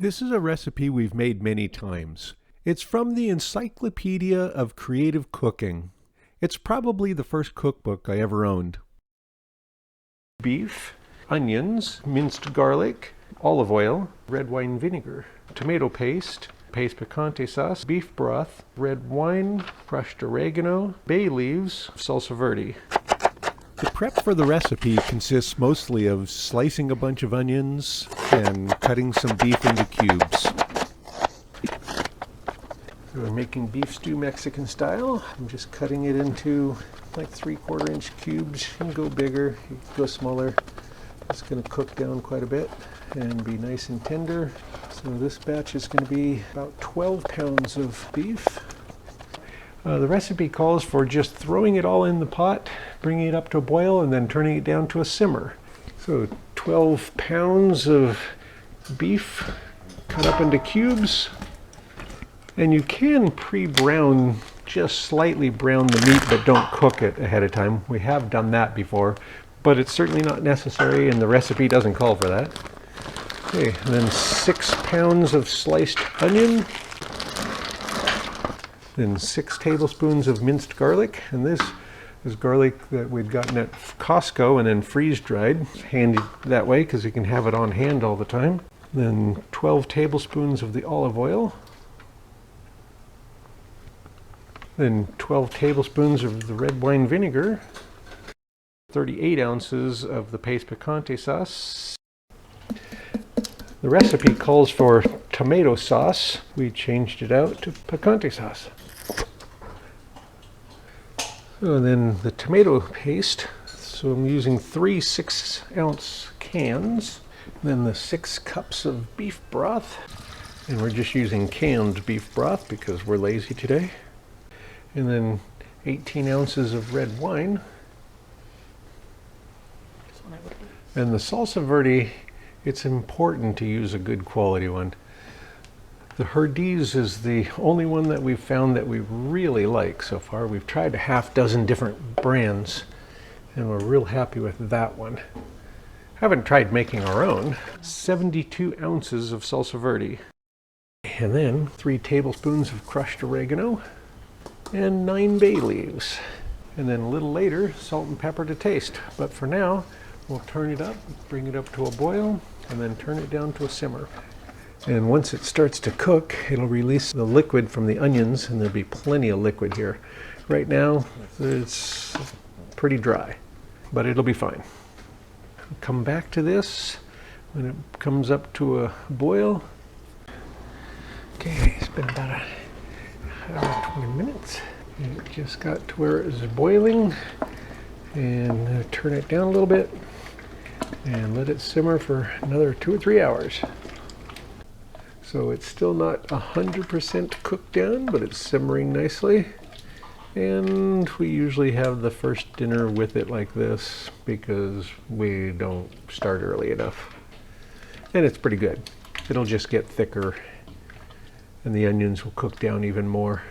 This is a recipe we've made many times. It's from the Encyclopedia of Creative Cooking. It's probably the first cookbook I ever owned. Beef, onions, minced garlic, olive oil, red wine vinegar, tomato paste, paste picante sauce, beef broth, red wine, crushed oregano, bay leaves, salsa verde. The prep for the recipe consists mostly of slicing a bunch of onions and cutting some beef into cubes. We're making beef stew Mexican style. I'm just cutting it into like 3/4 inch cubes. You can go bigger, you can go smaller. It's going to cook down quite a bit and be nice and tender. So this batch is going to be about 12 pounds of beef. The recipe calls for just throwing it all in the pot, bringing it up to a boil, and then turning it down to a simmer. So 12 pounds of beef cut up into cubes. And you can pre-brown, just slightly brown the meat, but don't cook it ahead of time. We have done that before, but it's certainly not necessary, and the recipe doesn't call for that. Okay, and then 6 pounds of sliced onion. Then 6 tablespoons of minced garlic, and this is garlic that we'd gotten at Costco and then freeze-dried. It's handy that way because you can have it on hand all the time. Then 12 tablespoons of the olive oil. Then 12 tablespoons of the red wine vinegar. 38 ounces of the paste picante sauce. The recipe calls for tomato sauce. We changed it out to picante sauce. So then the tomato paste. So I'm using 3 6-ounce cans. Then the 6 cups of beef broth. And we're just using canned beef broth because we're lazy today. And then 18 ounces of red wine. And the salsa verde, it's important to use a good quality one. The Herdiz is the only one that we've found that we really like so far. We've tried a half-dozen different brands, and we're real happy with that one. Haven't tried making our own. 72 ounces of salsa verde. And then 3 tablespoons of crushed oregano and 9 bay leaves. And then a little later, salt and pepper to taste. But for now, we'll turn it up, bring it up to a boil, and then turn it down to a simmer. And once it starts to cook, it'll release the liquid from the onions, and there'll be plenty of liquid here. Right now, it's pretty dry, but it'll be fine. Come back to this when it comes up to a boil. Okay, it's been about an hour, 20 minutes. And it just got to where it was boiling, and turn it down a little bit and let it simmer for another 2 or 3 hours. So it's still not 100% cooked down, but it's simmering nicely. And we usually have the first dinner with it like this because we don't start early enough. And it's pretty good. It'll just get thicker and the onions will cook down even more.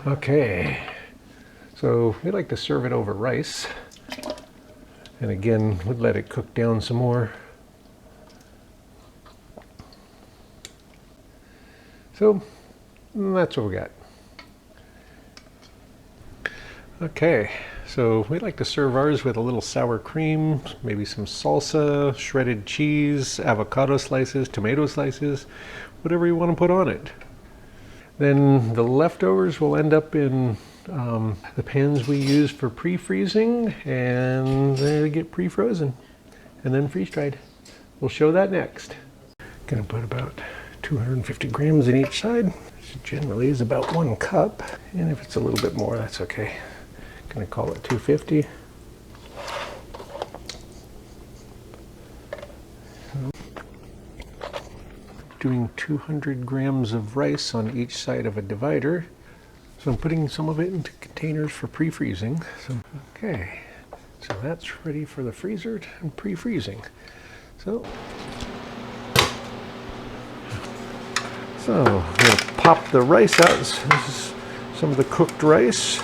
Okay, so we like to serve it over rice. And again, we'd let it cook down some more. So that's what we got. Okay, so we like to serve ours with a little sour cream, maybe some salsa, shredded cheese, avocado slices, tomato slices, whatever you want to put on it. Then the leftovers will end up in the pans we use for pre-freezing, and they get pre-frozen and then freeze-dried. We'll show that next. Gonna put about 250 grams in each side, which generally is about 1 cup. And if it's a little bit more, that's okay. Gonna call it 250. Doing 200 grams of rice on each side of a divider. So I'm putting some of it into containers for pre-freezing. So, okay, so that's ready for the freezer and pre-freezing. So I'm going to pop the rice out. This is some of the cooked rice.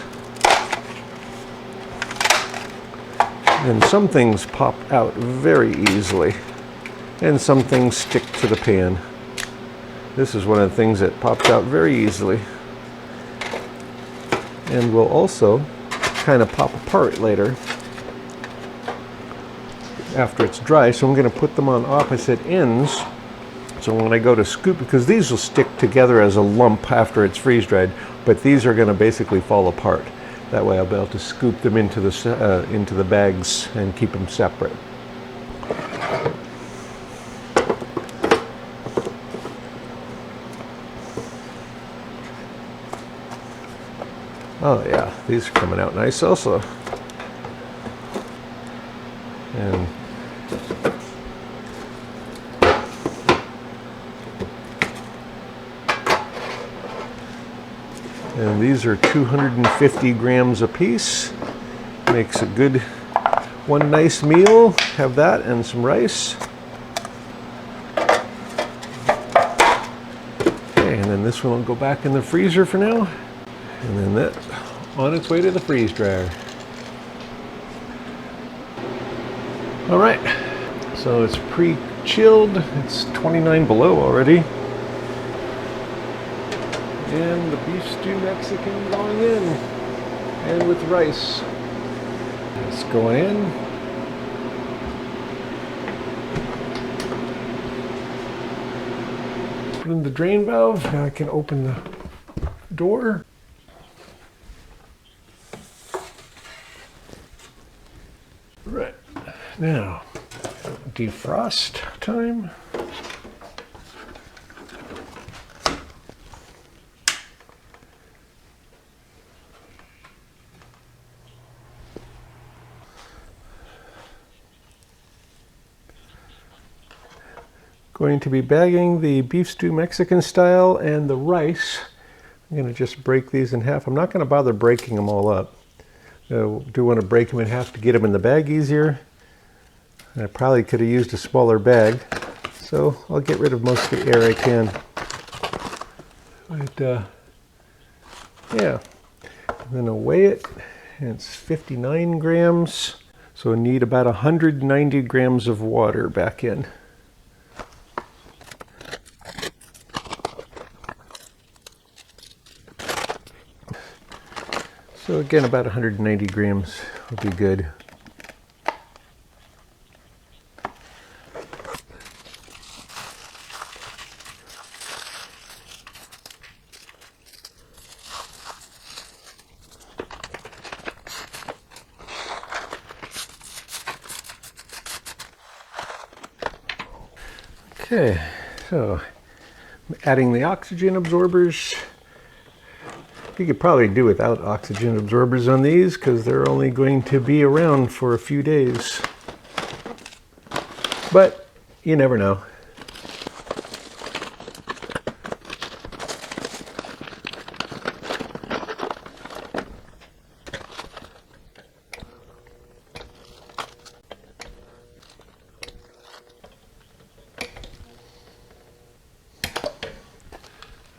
And some things pop out very easily. and some things stick to the pan. This is one of the things that pops out very easily and will also kind of pop apart later after it's dry. So I'm going to put them on opposite ends, so when I go to scoop, because these will stick together as a lump after it's freeze dried, but these are going to basically fall apart. That way I'll be able to scoop them into the bags and keep them separate. Oh yeah, these are coming out nice also. And these are 250 grams a piece. Makes a good one nice meal. Have that and some rice. Okay, and then this one will go back in the freezer for now. And then that on its way to the freeze dryer. All right, so it's pre-chilled. It's 29 below already. And the beef stew Mexican going in, and with rice. It's going in. Put in the drain valve. Now I can open the door. Right, now defrost time. Going to be bagging the beef stew Mexican style and the rice. I'm going to just break these in half. I'm not going to bother breaking them all up. I do want to break them in half to get them in the bag easier. I probably could have used a smaller bag, so I'll get rid of most of the air I can. But yeah, I'm going to weigh it, and it's 59 grams. So I need about 190 grams of water back in. So again, about 190 grams would be good. Okay, so I'm adding the oxygen absorbers. You could probably do without oxygen absorbers on these because they're only going to be around for a few days. But you never know.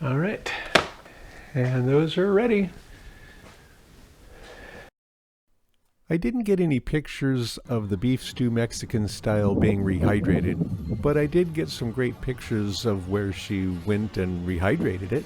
All right. And those are ready. I didn't get any pictures of the beef stew Mexican style being rehydrated, but I did get some great pictures of where she went and rehydrated it.